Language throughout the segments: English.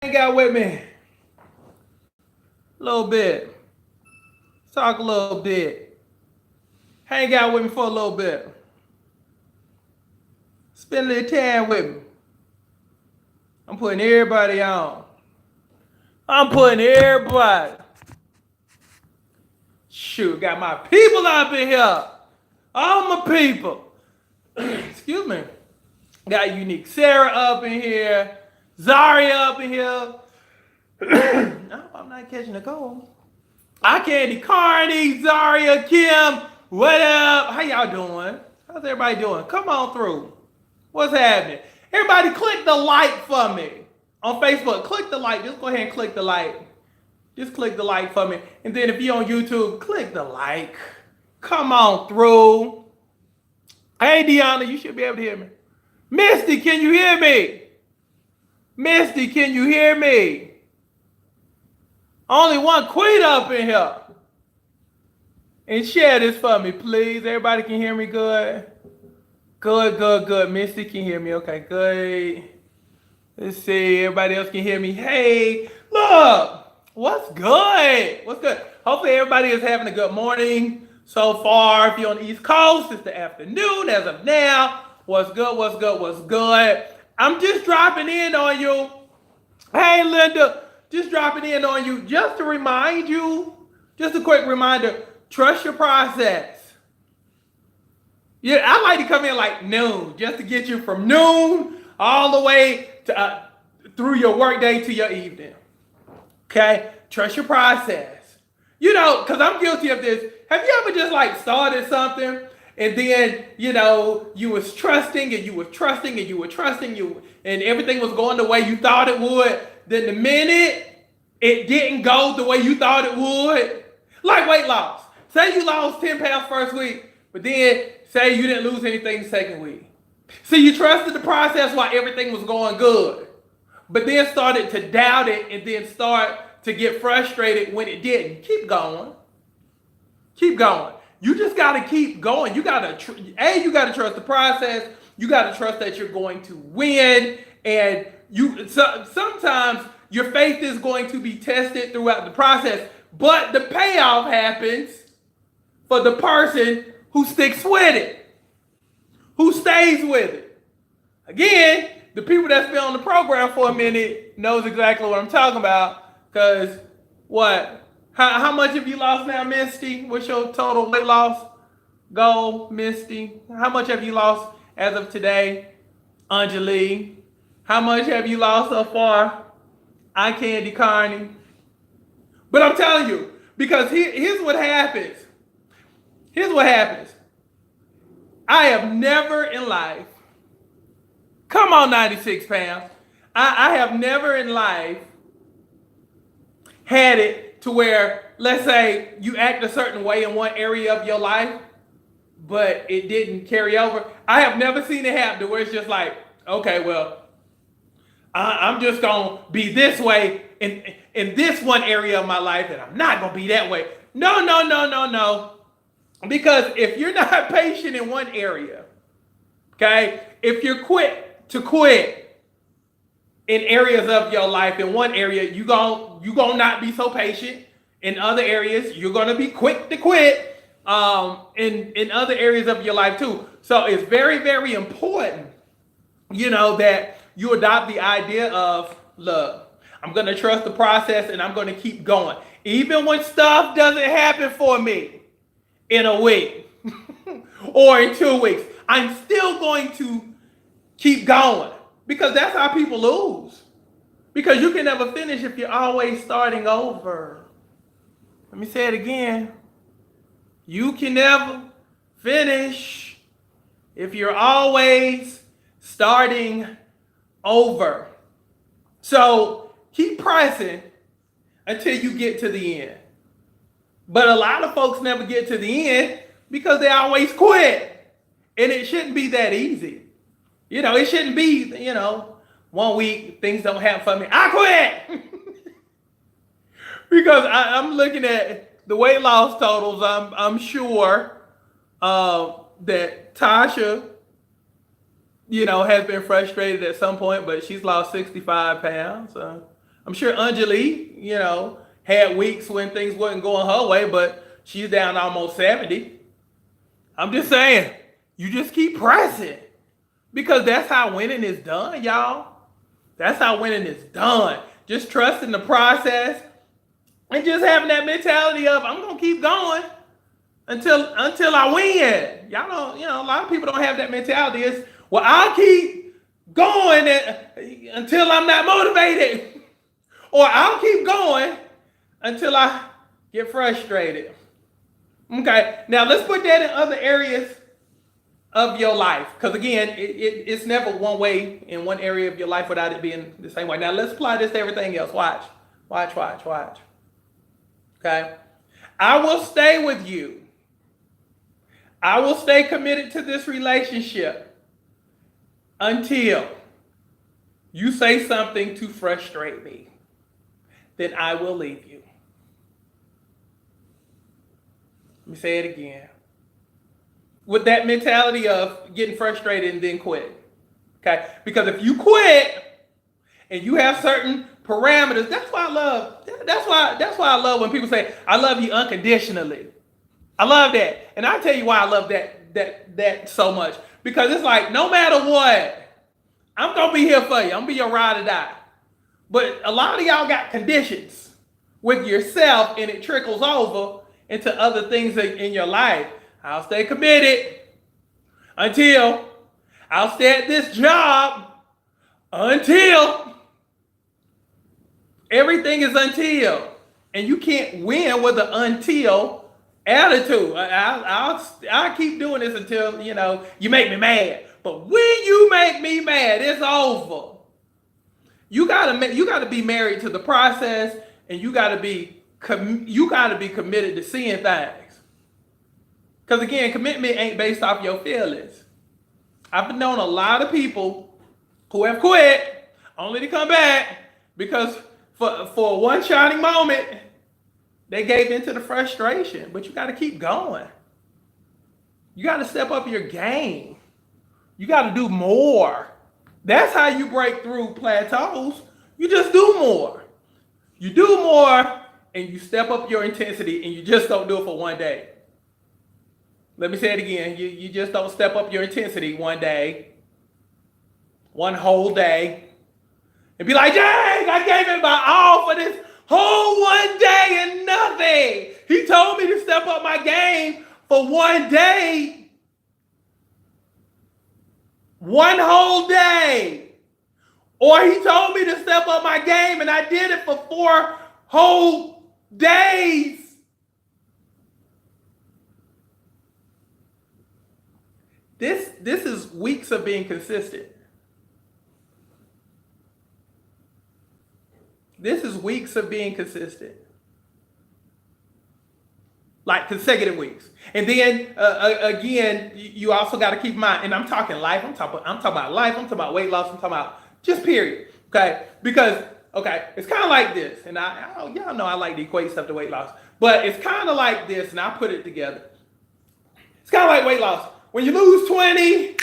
Hang out with me a little bit. Talk a little bit. Hang out with me for a little bit. Spend a little time with me. I'm putting everybody on. I'm putting everybody. Shoot, got my people up in here. All my people. Excuse me. Got Unique Sarah up in here. Zaria up in here. No, I'm not catching a cold. I Candy Carney, Zaria, Kim. What up? How y'all doing? How's everybody doing? Come on through. What's happening? Everybody click the like for me. On Facebook, click the like. Just go ahead and click the like. Just click the like for me. And then if you're on YouTube, click the like. Come on through. Hey, Deanna, you should be able to hear me. Misty, can you hear me? Misty, can you hear me? Only one queen up in here. And share this for me, please. Everybody can hear me good? Good. Misty can hear me. Okay, good. Let's see. Everybody else can hear me. Hey, look. What's good? What's good? Hopefully everybody is having a good morning so far. If you're on the East Coast, it's the afternoon as of now. What's good? I'm just dropping in on you. Hey, Linda. Just dropping in on you. Just to remind you, just a quick reminder, trust your process. Yeah, I like to come in like noon, just to get you from noon all the way to through your workday to your evening. Okay? Trust your process. You know, because I'm guilty of this. Have you ever just like started something and then, you know, you was trusting and you were trusting and you were trusting and everything was going the way you thought it would. Then the minute it didn't go the way you thought it would, like weight loss. Say you lost 10 pounds first week, but then say you didn't lose anything the second week. See, you trusted the process while everything was going good, but then started to doubt it and then start to get frustrated when it didn't. Keep going. Keep going. You just got to keep going. You got to, you got to trust the process. You got to trust that you're going to win. And sometimes your faith is going to be tested throughout the process. But the payoff happens for the person who sticks with it, who stays with it. Again, the people that's been on the program for a minute knows exactly what I'm talking about. Because what? How much have you lost now, Misty? What's your total weight loss goal, Misty? How much have you lost as of today, Anjali? How much have you lost so far? I Candy Carney. But I'm telling you, because here's what happens. Here's what happens. I have never in life, come on 96 pounds, I have never in life had it to where, let's say, you act a certain way in one area of your life, but it didn't carry over. I have never seen it happen to where it's just like, okay, well, I'm just going to be this way in this one area of my life, and I'm not going to be that way. No. Because if you're not patient in one area, okay, if you're quick to quit in areas of your life, in one area, you're gonna not be so patient. In other areas, you're going to be quick to quit in other areas of your life too. So it's very, very important, you know, that you adopt the idea of, look, I'm going to trust the process and I'm going to keep going. Even when stuff doesn't happen for me in a week or in 2 weeks, I'm still going to keep going, because that's how people lose. Because you can never finish if you're always starting over. Let me say it again. You can never finish if you're always starting over. So keep pressing until you get to the end. But a lot of folks never get to the end because they always quit. And it shouldn't be that easy. You know, it shouldn't be, you know, 1 week, things don't happen for me, I quit. Because I'm looking at the weight loss totals. I'm sure that Tasha has been frustrated at some point, but she's lost 65 pounds. I'm sure Anjali, had weeks when things wasn't going her way, but she's down almost 70. I'm just saying, you just keep pressing because that's how winning is done, y'all. That's how winning is done. Just trusting the process and just having that mentality of I'm gonna keep going until I win. Y'all don't, a lot of people don't have that mentality. It's well, I'll keep going until I'm not motivated, or I'll keep going until I get frustrated. Okay, now let's put that in other areas of your life, because again, it's never one way in one area of your life without it being the same way. Now let's apply this to everything else. Watch, watch, watch, watch. Okay, I will stay with you. I will stay committed to this relationship until you say something to frustrate me. Then I will leave you. Let me say it again. With that mentality of getting frustrated and then quit. Okay? Because if you quit and you have certain parameters, that's why I love when people say, I love you unconditionally. I love that. And I'll tell you why I love that so much. Because it's like, no matter what, I'm gonna be here for you. I'm gonna be your ride or die. But a lot of y'all got conditions with yourself, and it trickles over into other things in your life. I'll stay committed until I'll stay at this job until everything is until. And you can't win with an until attitude. I'll keep doing this until, you make me mad. But when you make me mad, it's over. You gotta be married to the process, and you gotta be committed to seeing things. Because again, commitment ain't based off your feelings. I've known a lot of people who have quit only to come back because for one shining moment, they gave into the frustration. But you got to keep going. You got to step up your game. You got to do more. That's how you break through plateaus. You just do more. You do more and you step up your intensity, and you just don't do it for one day. Let me say it again. You just don't step up your intensity one day, one whole day, and be like, dang, I gave it my all for this whole one day and nothing. He told me to step up my game for one day, one whole day. Or he told me to step up my game and I did it for 4 whole days. This is weeks of being consistent. This is weeks of being consistent. Like consecutive weeks. And then again, you also got to keep in mind, and I'm talking life, I'm talking about life, I'm talking about weight loss, I'm talking about just period. Okay? Because, it's kind of like this, and y'all know I like to equate stuff to weight loss, but it's kind of like this, and I put it together. It's kind of like weight loss. When you lose 20,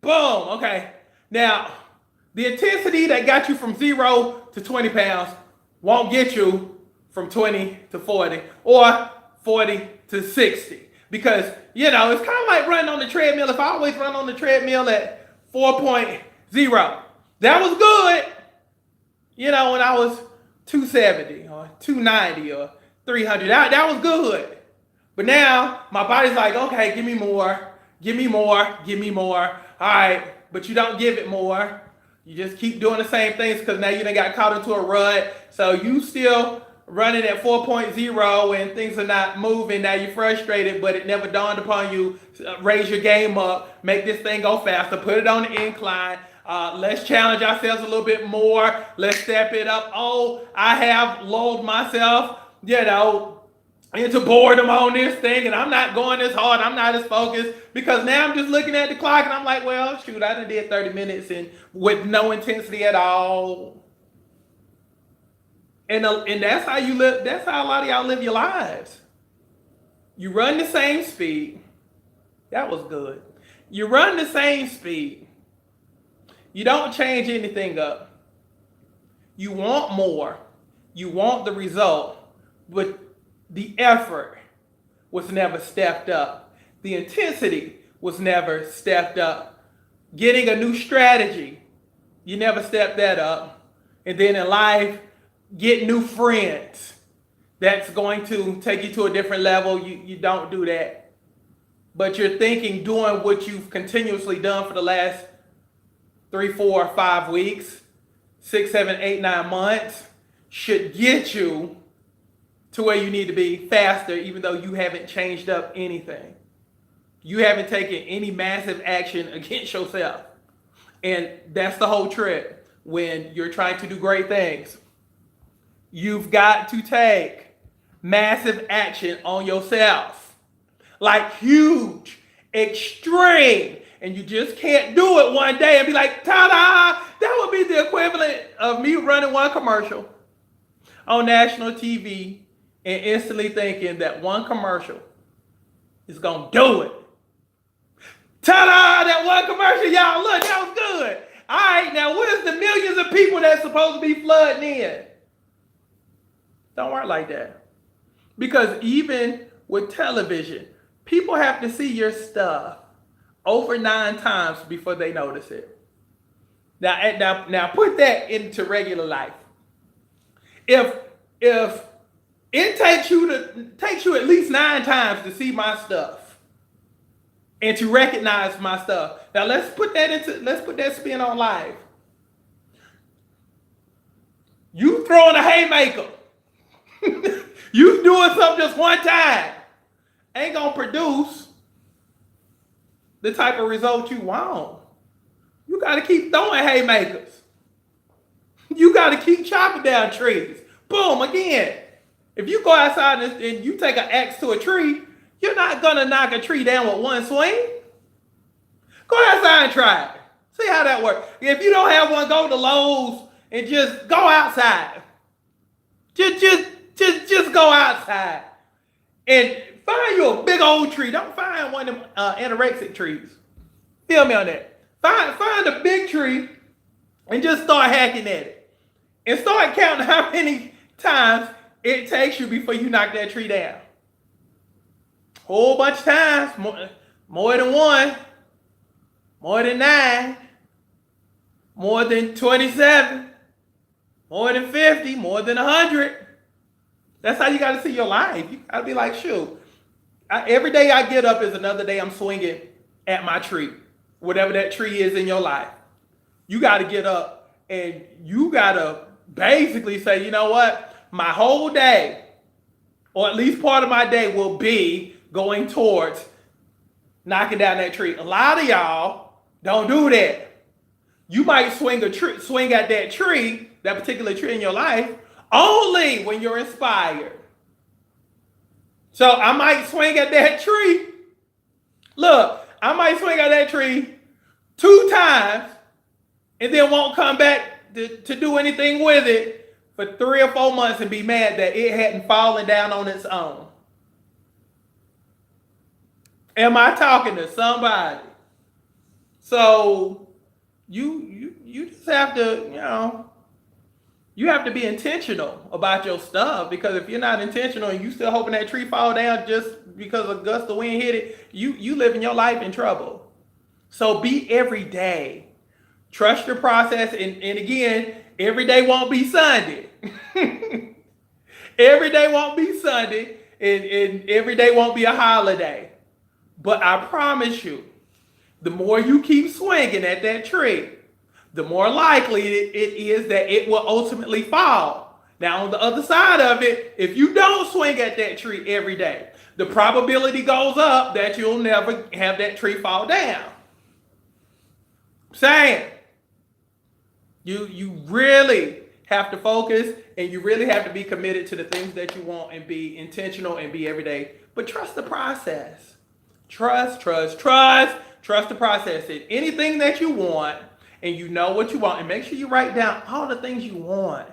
boom, okay. Now, the intensity that got you from 0 to 20 pounds won't get you from 20 to 40 or 40 to 60. Because, it's kind of like running on the treadmill. If I always run on the treadmill at 4.0, that was good, when I was 270 or 290 or 300. That was good. But now my body's like, okay, give me more. Give me more, give me more. All right, but you don't give it more. You just keep doing the same things because now you done got caught into a rut. So you still running at 4.0 and things are not moving. Now you're frustrated, but it never dawned upon you. Raise your game up, make this thing go faster, put it on the incline. Let's challenge ourselves a little bit more. Let's step it up. Oh, I have lulled myself, into boredom on this thing, and I'm not going as hard, I'm not as focused, because now I'm just looking at the clock and I'm like, well, shoot, I done did 30 minutes and with no intensity at all. And that's how you live, that's how a lot of y'all live your lives. You run the same speed. That was good. You run the same speed. You don't change anything up. You want more. You want the result, but the effort was never stepped up. The intensity was never stepped up. Getting a new strategy, you never step that up. And then in life, get new friends. That's going to take you to a different level. You don't do that. But you're thinking doing what you've continuously done for the last 3, 4, 5 weeks, 6, 7, 8, 9 months should get you to where you need to be faster, even though you haven't changed up anything. You haven't taken any massive action against yourself. And that's the whole trick when you're trying to do great things. You've got to take massive action on yourself. Like huge, extreme. And you just can't do it one day and be like, ta-da! That would be the equivalent of me running one commercial on national TV and instantly thinking that one commercial is going to do it. Ta-da! That one commercial, y'all, look, that was good. All right, now where's the millions of people that's supposed to be flooding in? Don't work like that. Because even with television, people have to see your stuff over 9 times before they notice it. Now put that into regular life. If it takes you at least 9 times to see my stuff and to recognize my stuff. Now let's put that spin on live. You throwing a haymaker. You doing something just one time ain't gonna produce the type of result you want. You gotta keep throwing haymakers. You gotta keep chopping down trees. Boom, again. If you go outside and you take an axe to a tree, you're not gonna knock a tree down with one swing. Go outside and try it. See how that works. If you don't have one, go to Lowe's and just go outside. Just go outside and find you a big old tree. Don't find one of them anorexic trees. Feel me on that. Find a big tree and just start hacking at it. And start counting how many times it takes you before you knock that tree down. Whole bunch of times. More than 1. More than 9. More than 27. More than 50. More than 100. That's how you got to see your life. You got to be like, shoot. Every day I get up is another day I'm swinging at my tree. Whatever that tree is in your life. You got to get up and you got to basically say, you know what? My whole day, or at least part of my day, will be going towards knocking down that tree. A lot of y'all don't do that. You might swing at that tree, that particular tree in your life, only when you're inspired. So I might swing at that tree. Look, I might swing at that tree 2 times and then won't come back to do anything with it for 3 or 4 months and be mad that it hadn't fallen down on its own. Am I talking to somebody? So you just have to, you have to be intentional about your stuff, because if you're not intentional and you still hoping that tree fall down just because a gust of wind hit it, you living your life in trouble. So be every day. Trust your process, and again, every day won't be Sunday. Every day won't be Sunday, and every day won't be a holiday. But I promise you, the more you keep swinging at that tree, the more likely it is that it will ultimately fall. Now, on the other side of it, if you don't swing at that tree every day, the probability goes up that you'll never have that tree fall down. Saying, you really have to focus, and you really have to be committed to the things that you want and be intentional and be every day. But trust the process. Trust the process. In anything that you want, and you know what you want, and make sure you write down all the things you want,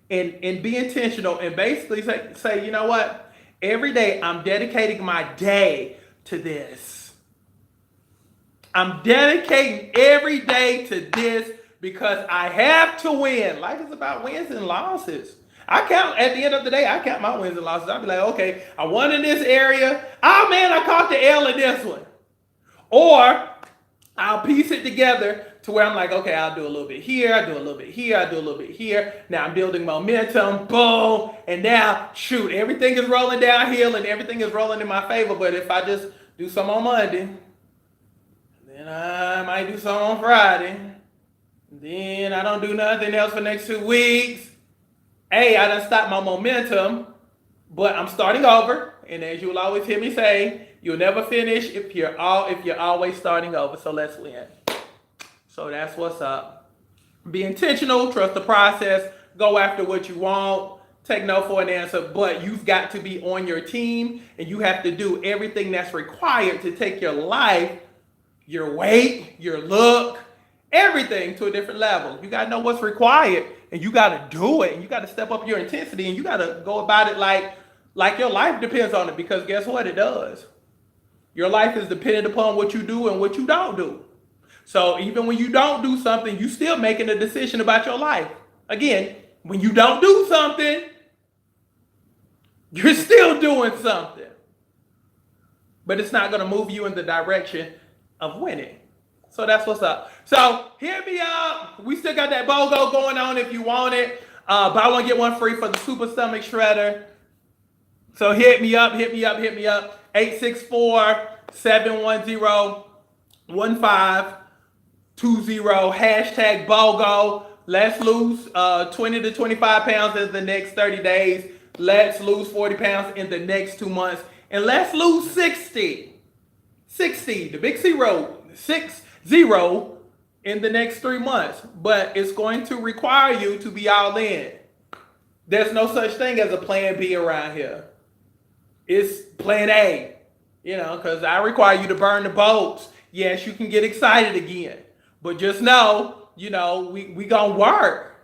and be intentional, and basically say, you know what? Every day I'm dedicating my day to this. I'm dedicating every day to this because I have to win. Life is about wins and losses. I count at the end of the day, I count my wins and losses. I'll be like, okay, I won in this area. Oh man, I caught the L in this one. Or I'll piece it together to where I'm like, okay, I'll do a little bit here, I'll do a little bit here, I'll do a little bit here. Now I'm building momentum, boom, and now, shoot, everything is rolling downhill and everything is rolling in my favor. But if I just do some on Monday, then I might do some on Friday, then I don't do nothing else for the next 2 weeks. Hey, I done stopped my momentum, but I'm starting over. And as you'll always hear me say, you'll never finish if you're always starting over. So let's win. So that's what's up. Be intentional, trust the process, go after what you want, take no for an answer, but you've got to be on your team and you have to do everything that's required to take your life, your weight, your look, everything to a different level. You got to know what's required and you got to do it and you got to step up your intensity and you got to go about it like your life depends on it, because guess what? It does. Your life is dependent upon what you do and what you don't do. So even when you don't do something, you still making a decision about your life. Again, when you don't do something, you're still doing something. But it's not going to move you in the direction of winning. So that's what's up. So hit me up. We still got that BOGO going on if you want it. Buy one, get one free for the Super Stomach Shredder. So hit me up. 864-710-1520. Hashtag BOGO. Let's lose 20 to 25 pounds in the next 30 days. Let's lose 40 pounds in the next 2 months. And let's lose 60. The big 60 in the next 3 months. But it's going to require you to be all in. There's no such thing as a plan B around here. It's plan A, because I require you to burn the boats. Yes, you can get excited again. But just know, we gonna work.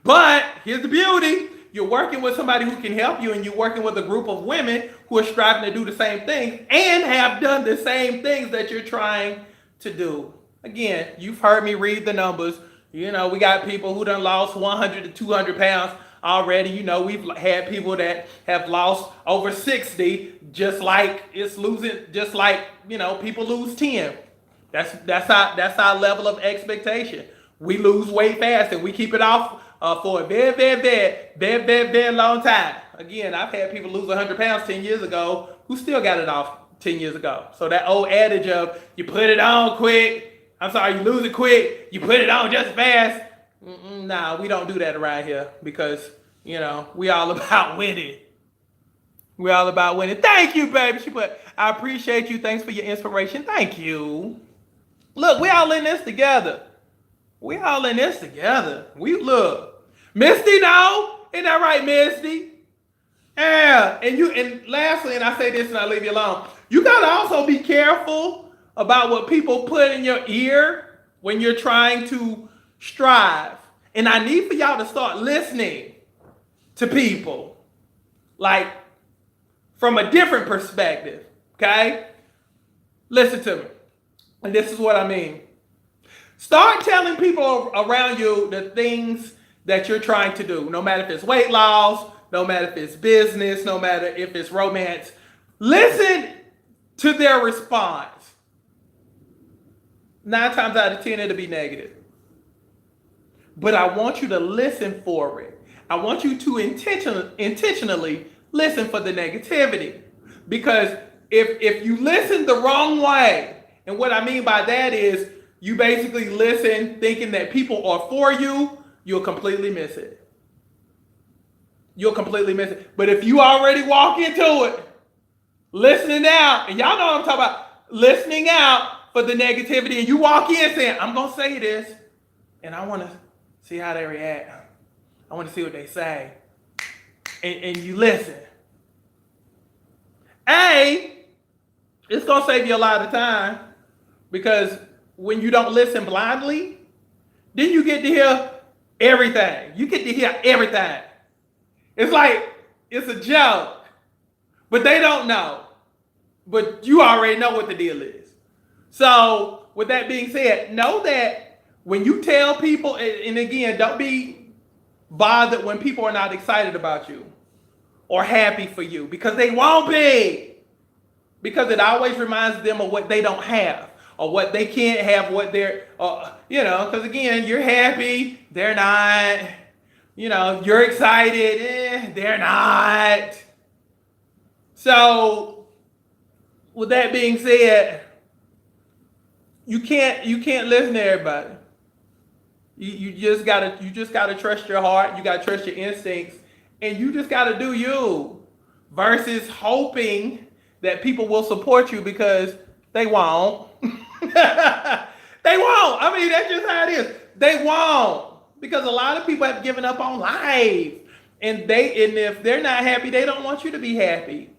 But here's the beauty. You're working with somebody who can help you, and you're working with a group of women who are striving to do the same things and have done the same things that you're trying to do. Again, you've heard me read the numbers. We got people who done lost 100 to 200 pounds already. We've had people that have lost over 60, just like it's losing, just like, people lose 10. That's our level of expectation. We lose weight fast and we keep it off for a very long time. Again, I've had people lose 100 pounds 10 years ago who still got it off 10 years ago. So that old adage of you put it on quick, you lose it quick, you put it on just fast. Nah, we don't do that around here because, we all about winning. We're all about winning. Thank you, baby. I appreciate you. Thanks for your inspiration. Thank you. Look, we all in this together. We look. Misty, no? Isn't that right, Misty? Yeah. And lastly, and I say this and I leave you alone, you got to also be careful about what people put in your ear when you're trying to strive. And I need for y'all to start listening to people, like from a different perspective, okay? Listen to me. And this is what I mean. Start telling people around you the things that you're trying to do, no matter if it's weight loss, no matter if it's business, no matter if it's romance. Listen to their response. 9 times out of 10, it'll be negative. But I want you to listen for it. I want you to intentionally listen for the negativity. Because if you listen the wrong way, and what I mean by that is you basically listen thinking that people are for you, you'll completely miss it. But if you already walk into it, listening out, and y'all know what I'm talking about, listening out for the negativity, and you walk in saying, I'm going to say this, and I want to see how they react. I want to see what they say. And you listen. It's going to save you a lot of time, because when you don't listen blindly, then you get to hear everything. It's like, it's a joke, but they don't know. But you already know what the deal is. So with that being said, know that when you tell people, and again, don't be bothered when people are not excited about you or happy for you, because they won't be. Because it always reminds them of what they don't have or what they can't have, what they're, because again, you're happy, they're not. You're excited, they're not. So, with that being said, you can't listen to everybody. You just gotta trust your heart. You gotta trust your instincts, and you just gotta do you, versus hoping that people will support you, because they won't. They won't. I mean, that's just how it is. They won't, because a lot of people have given up on life, and if they're not happy, they don't want you to be happy.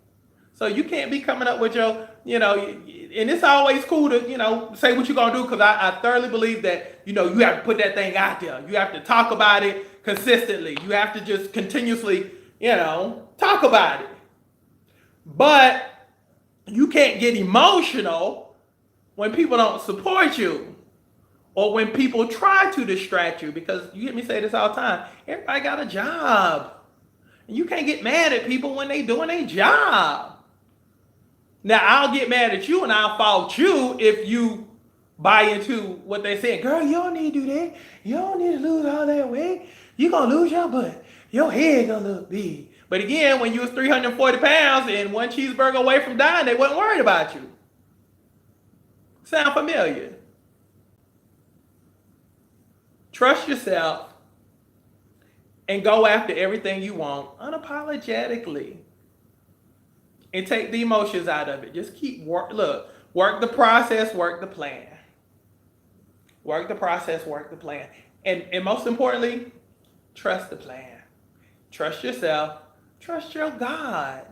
So you can't be coming up with and it's always cool to, say what you're going to do, because I thoroughly believe that, you have to put that thing out there. You have to talk about it consistently. You have to just continuously, talk about it. But you can't get emotional when people don't support you, or when people try to distract you, because you hear me say this all the time. Everybody got a job. And you can't get mad at people when they doing their job. Now, I'll get mad at you and I'll fault you if you buy into what they say. Girl, you don't need to do that. You don't need to lose all that weight. You're going to lose your butt. Your head going to look big. But again, when you was 340 pounds and one cheeseburger away from dying, they wasn't worried about you. Sound familiar? Trust yourself and go after everything you want unapologetically. And take the emotions out of it. Just work the process, work the plan. Work the process, work the plan. And most importantly, trust the plan. Trust yourself. Trust your God.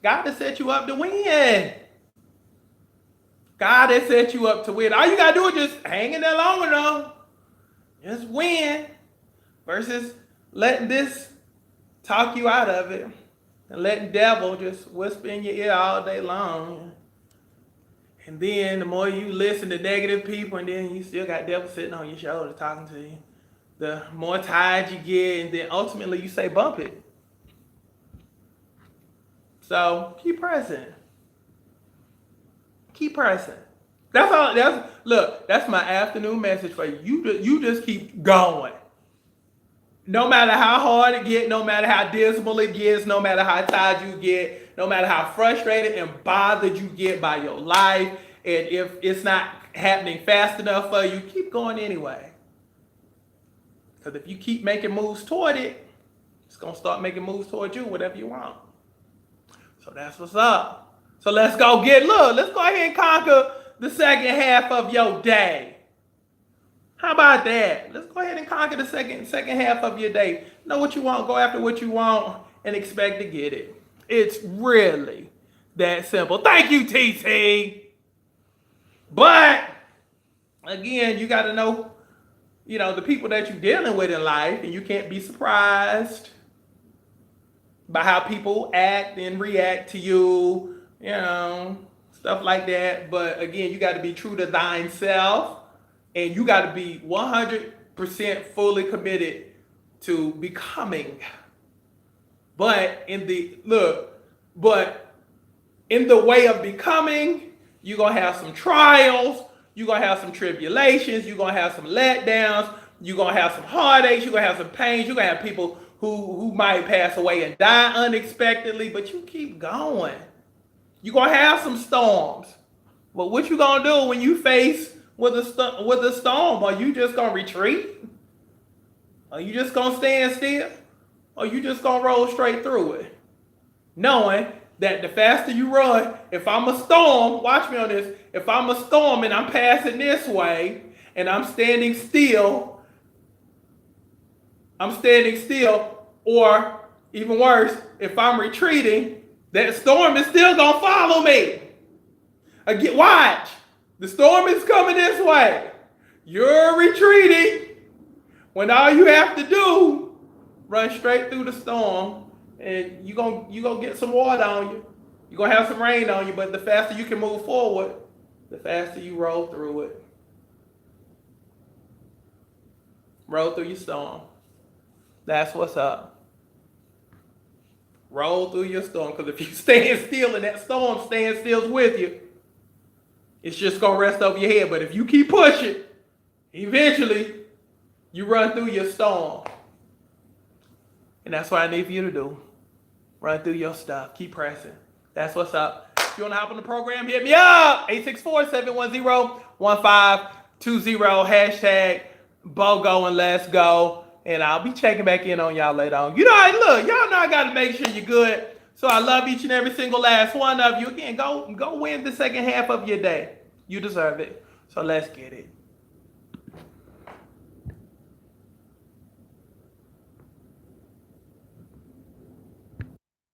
God has set you up to win. God has set you up to win. All you got to do is just hang in there long enough. Just win. Versus letting this talk you out of it. And letting devil just whisper in your ear all day long. And then the more you listen to negative people, and then you still got devil sitting on your shoulder talking to you, the more tired you get, and then ultimately you say bump it. So keep pressing. Keep pressing. That's all. That's my afternoon message for you. You just keep going. No matter how hard it gets, no matter how dismal it gets, no matter how tired you get, no matter how frustrated and bothered you get by your life, and if it's not happening fast enough for you, keep going anyway. Because if you keep making moves toward it, it's going to start making moves toward you, whatever you want. So that's what's up. So let's go let's go ahead and conquer the second half of your day. How about that? Let's go ahead and conquer the second half of your day. Know what you want, go after what you want, and expect to get it. It's really that simple. Thank you, TC. But, again, you got to know, the people that you're dealing with in life, and you can't be surprised by how people act and react to you, stuff like that. But, again, you got to be true to thine self. And you got to be 100% fully committed to becoming. But in the way of becoming, you're going to have some trials, you're going to have some tribulations, you're going to have some letdowns, you're going to have some heartaches, you're going to have some pains, you're going to have people who might pass away and die unexpectedly, but you keep going. You're going to have some storms. But what you going to do when you face with a storm? Are you just gonna retreat? Are you just gonna stand still? Or you just gonna roll straight through it? Knowing that the faster you run, if I'm a storm, watch me on this, if I'm a storm and I'm passing this way and I'm standing still, or even worse, if I'm retreating, that storm is still gonna follow me. Again, watch. The storm is coming this way. You're retreating. When all you have to do, run straight through the storm, and you're gonna get some water on you. You're gonna have some rain on you, but the faster you can move forward, the faster you roll through it. Roll through your storm. That's what's up. Roll through your storm. Because if you stand still and that storm stands still with you, it's just going to rest over your head. But if you keep pushing, eventually you run through your storm. And that's what I need for you to do. Run through your stuff. Keep pressing. That's what's up. If you want to hop on the program, hit me up. 864-710-1520. Hashtag BOGO and let's go. And I'll be checking back in on y'all later on. You know, look, y'all know I got to make sure you're good. So I love each and every single last one of you. Again, go win the second half of your day. You deserve it. So let's get it.